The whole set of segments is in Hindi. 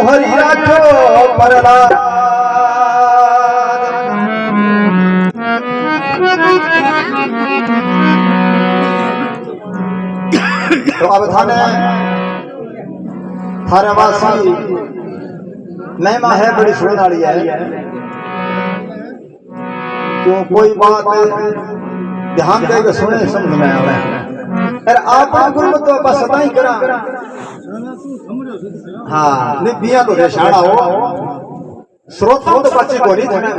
हरि राखो प्रहलाद। तो अब थाने थारे वासी महिमा है बड़ी सुनने वाली है। क्यों कोई बात ध्यान देकर सुने समझ में आवे। अरे आप गुरु तो बस सदा ही करा। हाँ नहीं बिया तो रेशाड़ा हो स्रोत हो तो बच्चे को नहीं देना।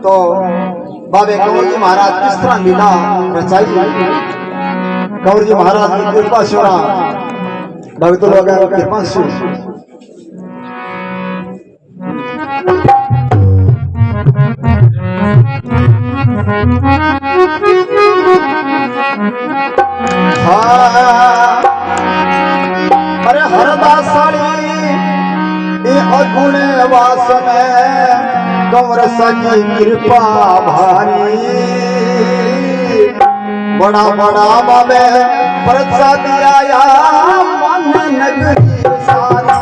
तो बाबे कंवर जी महाराज किस तरह लीला रचाई। कंवर जी महाराज की कृपा से भक्त लोग कृपा से अरे हरदास साड़ी अगुण वास में कंवर सकी कृपा भारी। बड़ा बड़ा बाबे प्रसाद आया मन नगरी सारी।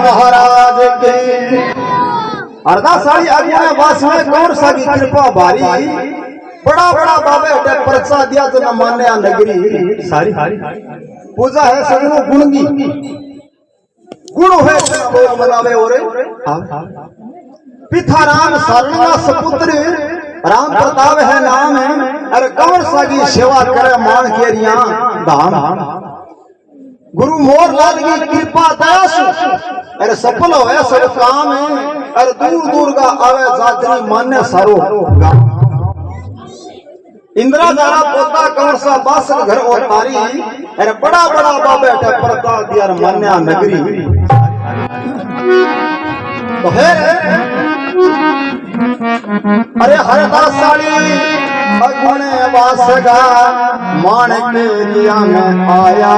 महाराज के अरदास साड़ी आज्ञा वास में कौन सा की कृपा भारी। बड़ा बड़ा बाबे प्रसाद दिया तो न मान्य नगरी सारी पूजा है सगुण गुण की गुण है मनावे ओरे। पिता राम शरणा सपुत्र राम प्रताप है नाम है। अरे कंवर सा की सेवा करे मान के रिया धाम। गुरु मोर लाल की कृपा दया से अरे सफल हो सब काम है। अरे दूर दूर का आवे जातरी मान्य सारो इंदिरा जारा पोता कंवर सा बासल घर और तारी। अरे बड़ा बड़ा बाबे प्रता दिया मान्या नगरी। तो है अरे हरदास साड़ी अगुण वासगा माणक लिया में आया।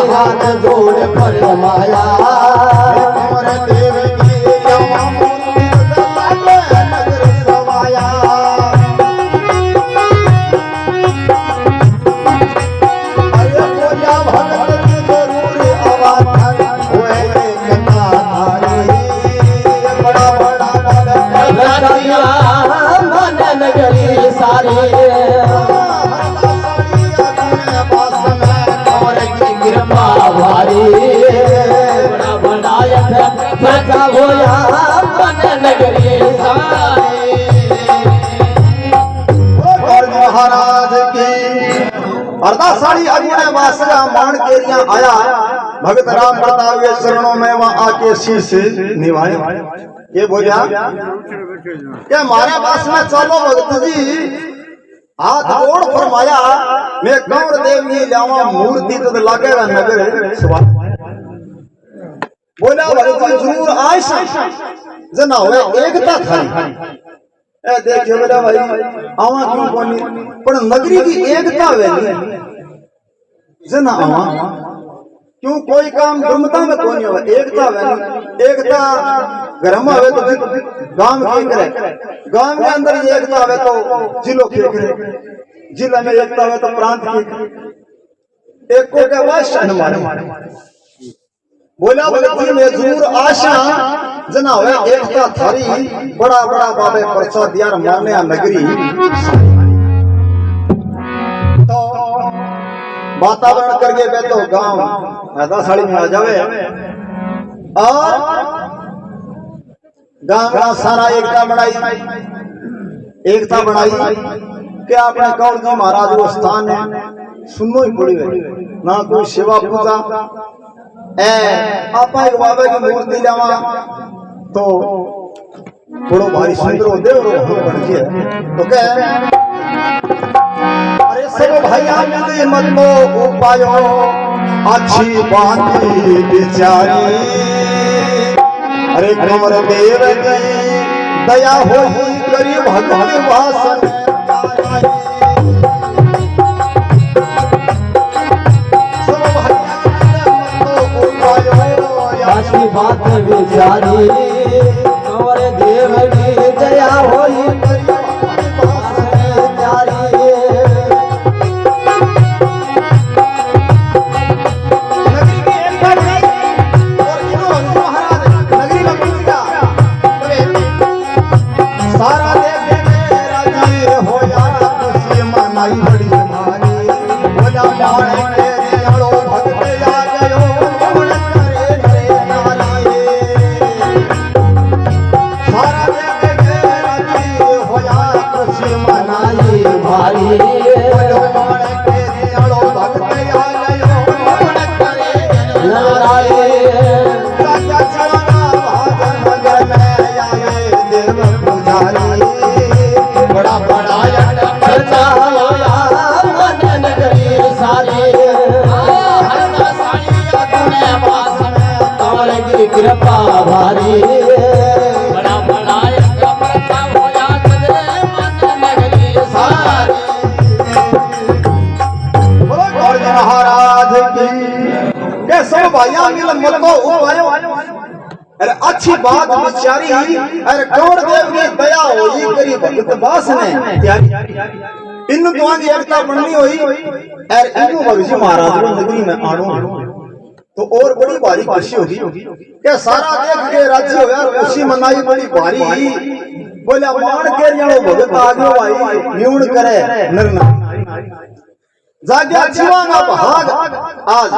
हाथ जोड़ फरमाया कंवर देव की यहाँ मूर्ति लागे नगर सवाया अरे बोला भगत की जरूर आवाज हुए कथा धारी बड़ा बड़ा रतिया मन नगरी सारी कृपा भारी बड़ा बनायक प्रजा होया मन नगरी सारी महाराज की अर्धासाड़ी अग्नि वासगा मान केरिया आया भगत राम प्रताप के चरणों में वहां आके शीश निभाए ये बोलिया क्या हमारे पास में चलो भगत जी हाथ जोड़ फरमाया मैं कंवर देव की लावा मूर्ति तो लागेगा नगर सवाल बोला भगत जी जरूर आयश जना हुए एकता थारी ए देखियो बेटा भाई आवा क्यों कोनी पर नगरी की एकता वेली जना आवा क्यों कोई काम गुरमता में कोनी हो एकता वेली एकता घर में आवे तो गांव के करे गांव के अंदर ये एकता आवे तो जिलो के करे जिला में एकता आवे तो प्रांत के एक को के वाश हमारे बोला भगत जी में जरूर आशा जना हुए एकता थारी बड़ा बड़ा बाबे परचा दिया माने नगरी तो वातावरण करके बैठो गांव आधा साड़ी में आ जावे और गांव का सारा एकता बनाई क्या आपने कौर जी महाराज वो स्थान है सुनो ही पड़ी है ना कोई सेवा पूजा आप एक बाबा की मूर्ति लावा तो बड़ो भारी सुंदर हो देव बन के तो क्या अरे सब भाई आनंद मत लो उपायो अच्छी बात बिचारी अरे कंवर देव की दया हो करी भगवान वासन बात बिचारी कंवर देव की दया होई सारा देव राजी होया खुशी मनाई बड़ी मारी बोला मारे चलो भक्त आ गयो कृपा भारी बड़ा बनायक प्रजा होया मन नगरी सारी महाराज की के सब भाइया मिल मत को उपायो अरे अच्छी बात बिचारी अरे कंवर देव की दया होई करी भगत बास ने त्यारी इन दोनों की एकता बननी होई और इनको भगजी महाराज को नगरी में आनो तो और बड़ी भारी खुशी होगी क्या सारा देख के राज्य हो यार खुशी मनाई बड़ी भारी बोला मान के जानो भगत आगे भाई न्यून करे नरना जागे जीवांगा भाग आज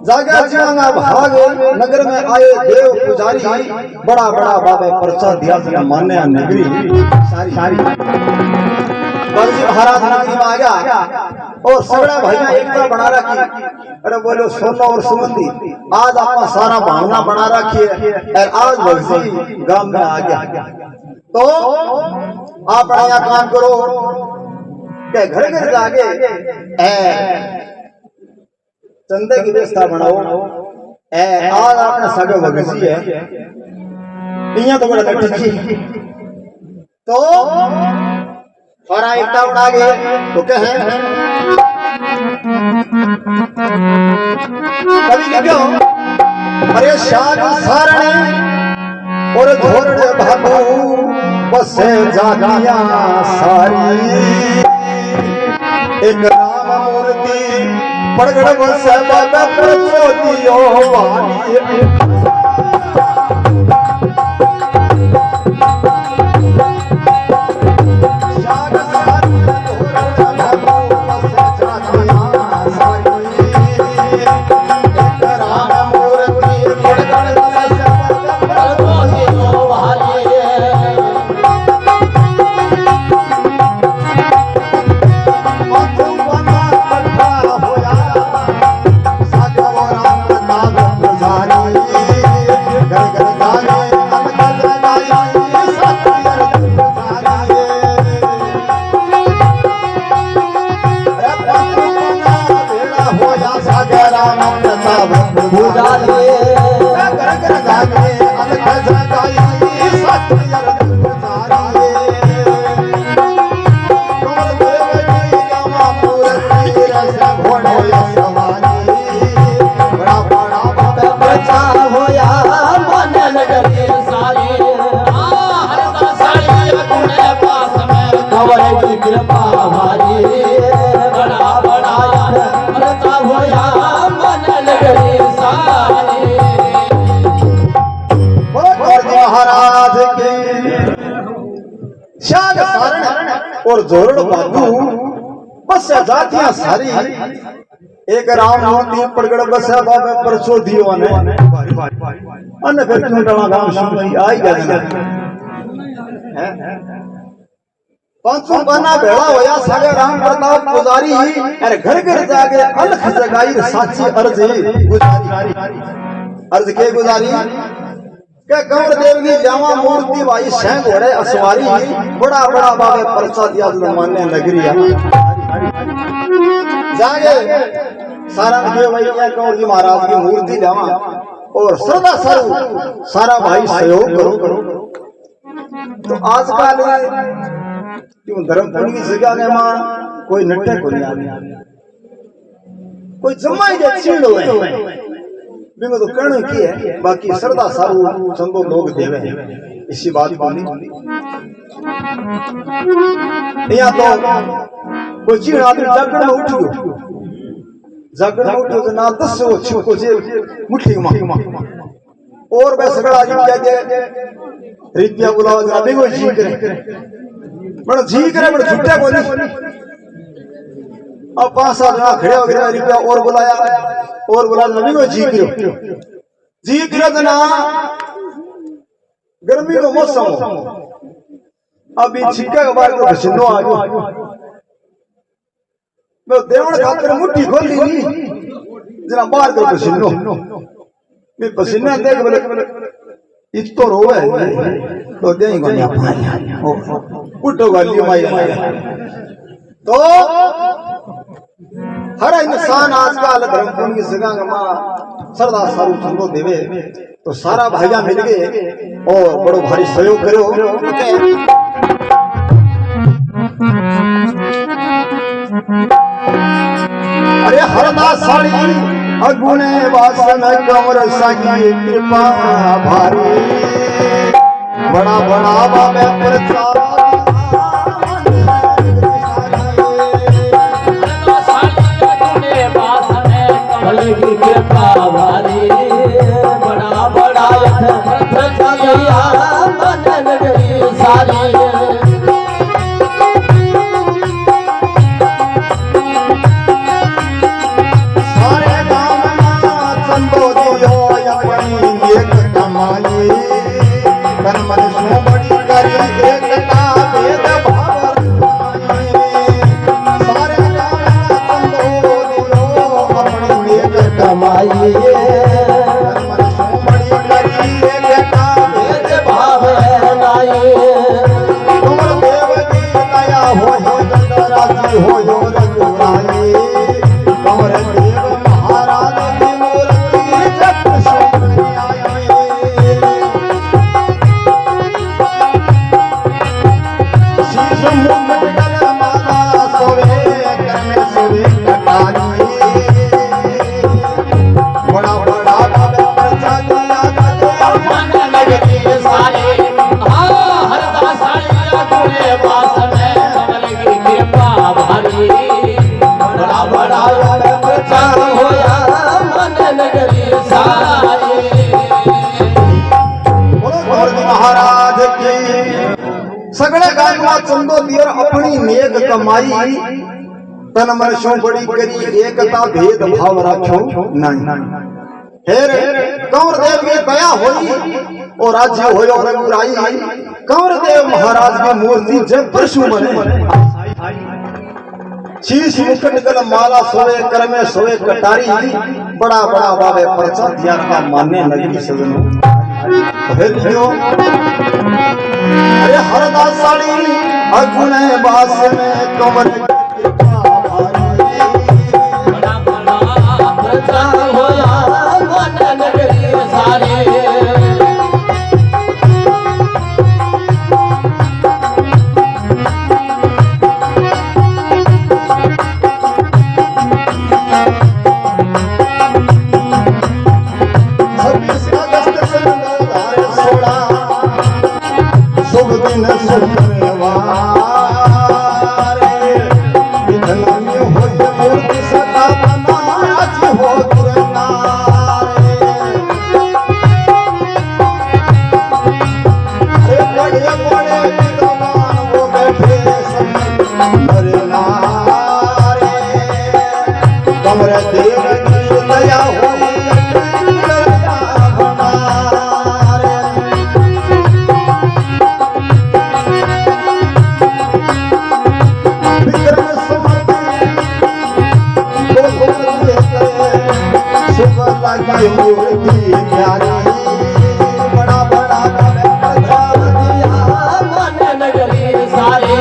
जागे जीवांगा भाग नगर में आए देव पुजारी बड़ा बड़ा बाबा परचा दिया जना मान्य नगरी सारी बरजी महाराज नगरी में आ गया और सगड़ा भाइयों एकता बना रखी अरे बोलो सोना और सुमंदी आज आपका सारा भावना बना रखी है और आज भगसी गांव में आ गया तो आप यहाँ काम करो के घर घर जाके चंदे की व्यवस्था बनाओ आज आपने सगे भगसी है यहाँ तो बड़ा ठीक तो और एकता बना गए तो क्या है कवि लिखो अरे शाग सारणे और धोरड़ भागो बसे जागिया सारी एक राम मूर्ति पड़गड़ बसे बाबा परसो दियो वाली और जोरड़ बाबू बस जातियां सारी एक राम मूर्ति पड़गड़ बस बाबा परसो दियो ने अन फिर क्यों डाला गांव सुन आई गया है पांचों बना भेड़ा होया सागे राम प्रताप पुजारी अरे घर घर जाके अलख जगाई साची अर्ज गुजारी अर्ज के गुजारी के कंवर देव की जावा मूर्ति भाई सह घोड़े असवारी बड़ा बड़ा बाबे परचा दिया मान्य नगरी जागे सारा के भाई कंवर जी महाराज की मूर्ति जावा और सदा सरू सारा भाई सहयोग करो तो आजकल क्यों धर्मपुर की जगह में मां कोई नट्टे को नहीं आने कोई जमाई दे छीड़ हुए बिंगो तो कहने की है बाकी सरदा सारू संगो लोग देवे इसी बात को नहीं या तो कोई चीज आदमी जागरण में उठियो तो ना 10 वो छुको जे मुट्ठी में और बे सगड़ा जी क्या के रित्या बुलाओ अभी कोई जी करे बड़ा जी करे बड़ा झूठा को नहीं अब 5-7 जना खड़े हो गए रित्या और बुलाया नबी को जी करो जना गर्मी का मौसम अभी छिक्का के बाहर को पसीनो आ गयो मैं देवड़ खातर मुट्ठी खोल ली जना बाहर को पसीनो मैं पसीना देख बोले इत तो रोवे तो देई गया उठो गाली माई तो हर इंसान आजकल धर्मपुर की जगह में सरदार सारू संगो देवे तो सारा भाइया मिल गए और बड़ो भारी सहयोग करो अरे हरदा साड़ी अगुने वासन कंवर सागी कृपा भारी बड़ा बड़ा बाबे प्रचार कृपा भारी बड़ा बड़ा सारी सारे गांव चंदो दियो अपनी एक कमाई कर्म सो बड़ी करी एकता भेद भाव सारे गांव चंदो दियो अपनी एक कमाई हो जो रघुराई कंवर देव महाराज की मूर्ति जप सोनी आई शीश मुकुट गल माला सोवे कर में सोवे कटारी चंदो दियर अपनी नेक कमाई तन मन शो बड़ी करी एकता भेद भाव राखो नहीं हेर कंवर देव की दया होई और राज्य होयो रघुराई कंवर देव महाराज की मूर्ति जब परशु बने शीश मुकुट गल माला सोए कर में सोए कटारी बड़ा बड़ा बाबे परचा दिया का मान्य नगरी सजनो फिर लियो अरे हरदास साड़ी अगुण बास में कंवर बड़ा बड़ा प्रजा होया मन नगरी सारी बड़ा बड़ा नगरी सारी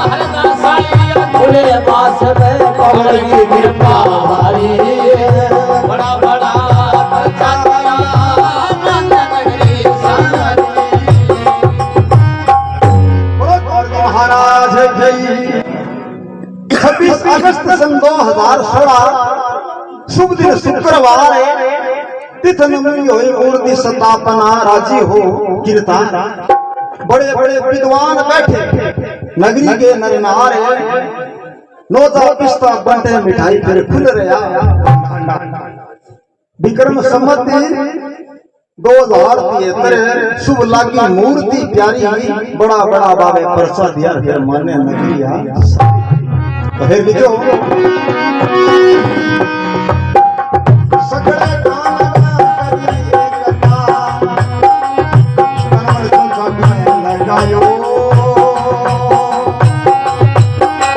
हरदास साड़ी अगुण बास में कंवर की कृपा भारी बड़ा बड़ा प्रजा मन नगरी सारी महाराज की 26 अगस्त सन 2016 शुभ दिन शुक्रवार तिथि नवमी होई मूर्ति स्थापना राजी हो कीर्तन बड़े बड़े विद्वान बैठे नगरी के नर नार नोता पिस्ता बंटे मिठाई फिर खुल रहा विक्रम संवत 2073 शुभ लागी मूर्ति प्यारी बड़ा बड़ा बाबे परसा दिया फिर माने नगरिया तो फिर लिखो सगड़े लगायो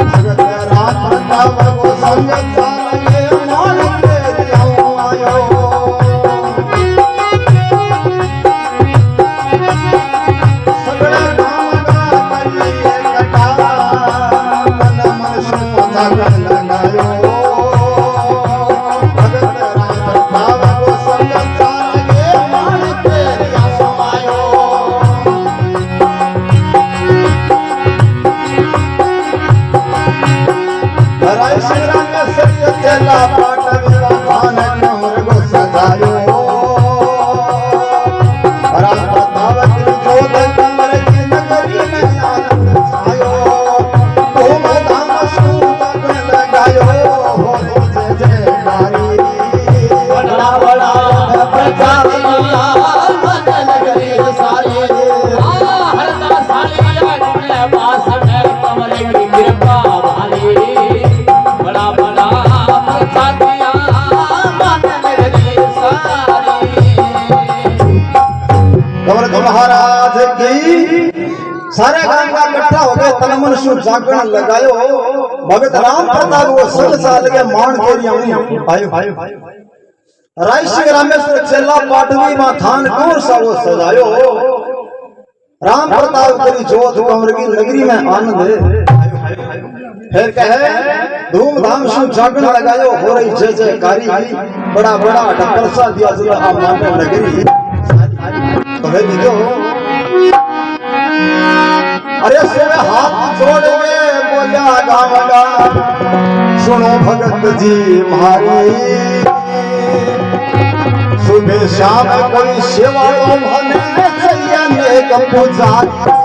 भगत रात प्रताप वो संगत सारे मान के आयो सगड़े काम का करिए कटा मन मन सो जागरण लगायो भगत रात प्रताप वो संगत सारे मान के आयो चला पाट विवाधान कंवर को सजायो राम प्रताप की जोत कंवर की नगरी में आनंद छायो धूम धाम सूत लगायो हो जय जयकारी बड़ा बड़ा प्रजा मन नगरी सारी हरदास साड़ी अगुण बास में कंवर की कृपा भारी बड़ा बड़ा महाराज की सारे गांव का इकट्ठा हो गए तन मन शु जागरण लगायो भगत राम प्रताप वो संग साल के मान के लिए आयो रायसी रामेश्वर चेला पाटवी मां थान कौन सा वो सजायो राम प्रताप करी जोत कंवर की नगरी में आनंद फिर कहे धूमधाम से जागरण लगायो हो रही जय जयकारी बड़ा बड़ा ढपरसा दिया जुला मान नगरी तो है जो अरे सोए हाथ जोड़े बोलिया गावगा सुनो भगत जी मारी सुबह शाम कोई सेवा भने सैया नेक पुजारी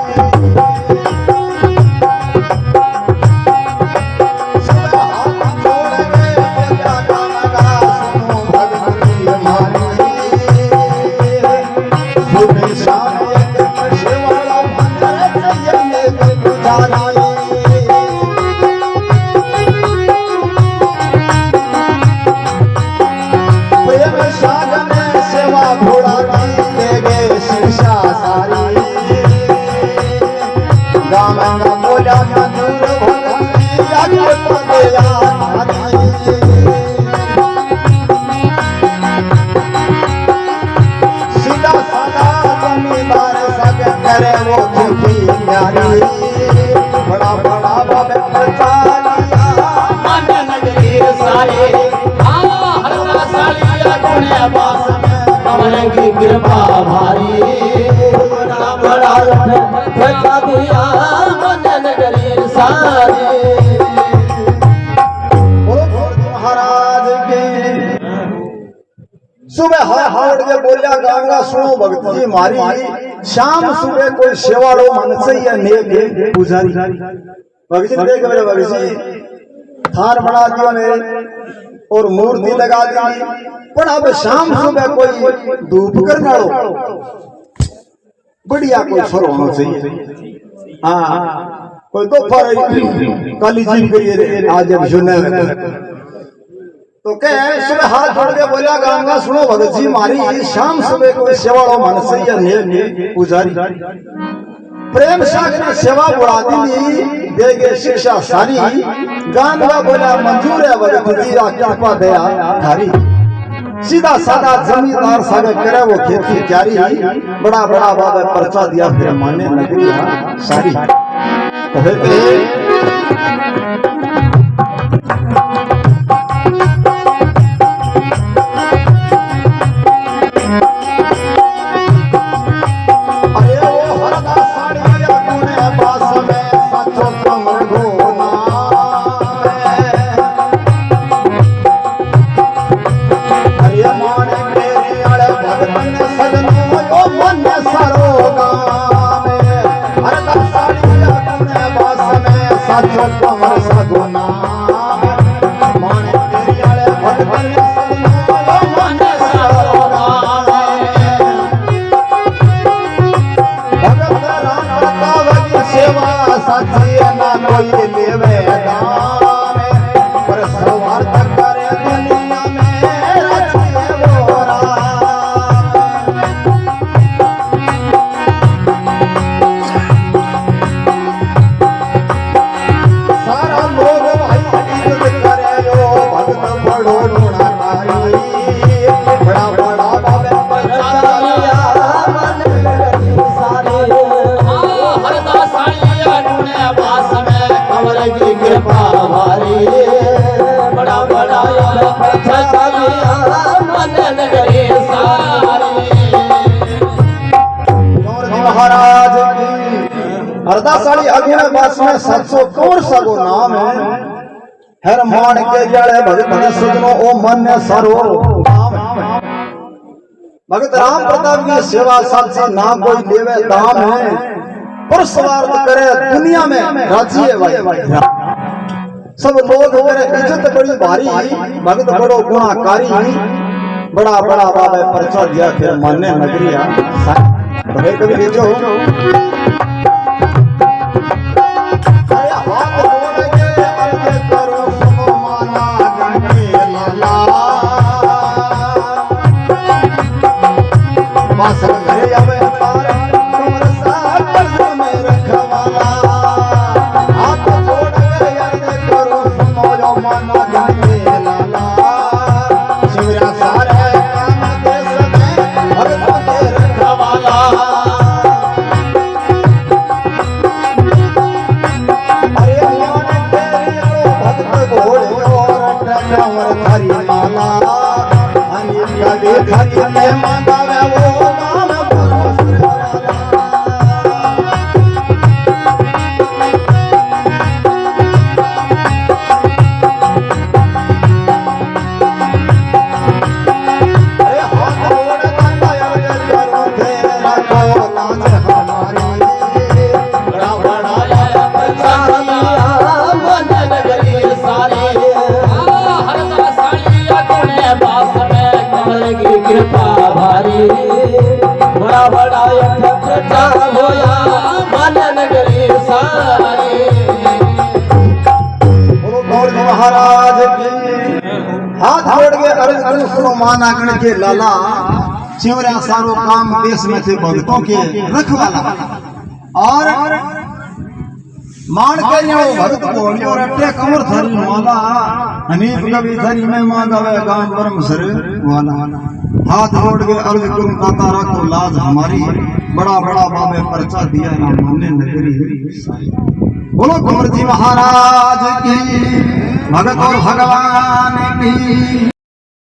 Thank you. दया सीधा साधा जमींदार सब करे वो खेती प्यारी बड़ा बड़ा बाबे प्रचारिया मन नगरी सारे हरदा सालिया गुणे बास कमल की कृपा भारी बड़ा बड़ा प्रजा दिया मन नगरी सारे महाराज के सुबह हावड़ के बोलिया गांगा सुनो भगत जी मारी शाम सुबह कोई सेवाड़ो मन से या ने पुजारी भगत जी देख मेरे भगत जी थान बना दिया मेरे और मूर्ति लगा दी पर अब शाम सुबह कोई धूप करना बढ़िया कोई फर होना चाहिए हाँ कोई तो फर काली जी करिए आज अब सुने तो क्या सुबह हाथ जोड़ के बोला गांगा सुनो भगत जी मारी शाम सुबह कोई सेवाड़ो मन से या ने पुजारी प्रेम सागर ने सेवा बुढ़ा दी देगे शिक्षा सारी गांगा बोला मंजूर है भगत जी कृपा दया थारी सीधा साधा जमींदार सागे करे वो खेती जारी बड़ा बड़ा बाबा पर्चा दिया फिर माने नगरी सारी महाराज हरदा साड़ी अगुणे बास में 700 कौन सगो नाम है हर मान के जड़े भगत सुजनो ओ मन सरो भगत राम प्रताप की सेवा साथी ना कोई लेवे दाम है पर सवार करे दुनिया में राजी है भाई सब लोग करे इज्जत बड़ी भारी भगत बड़ो गुणाकारी बड़ा बड़ा बाबा पर्चा दिया फिर मान्य नगरिया कभी लीजो कृपा भारी बड़ा बड़ा प्रचार होया मन नगरी सारे महाराज की हाथ जोड़ के अर्ज सुनो मान आगण के लाला चिवरा सारो काम देश में थे भक्तों के रखवाला और मान के न्यो भरत बोलियो रटे कमर थारी माला अनेक कवि थारी में मांगवे गांव परम सर वाला हाथ जोड़ के अर्ज करूं दाता रखो लाज हमारी बड़ा बड़ा बाबे परचा दिया ना माने नगरी सारी बोलो कुंवर जी महाराज की भगत और भगवान की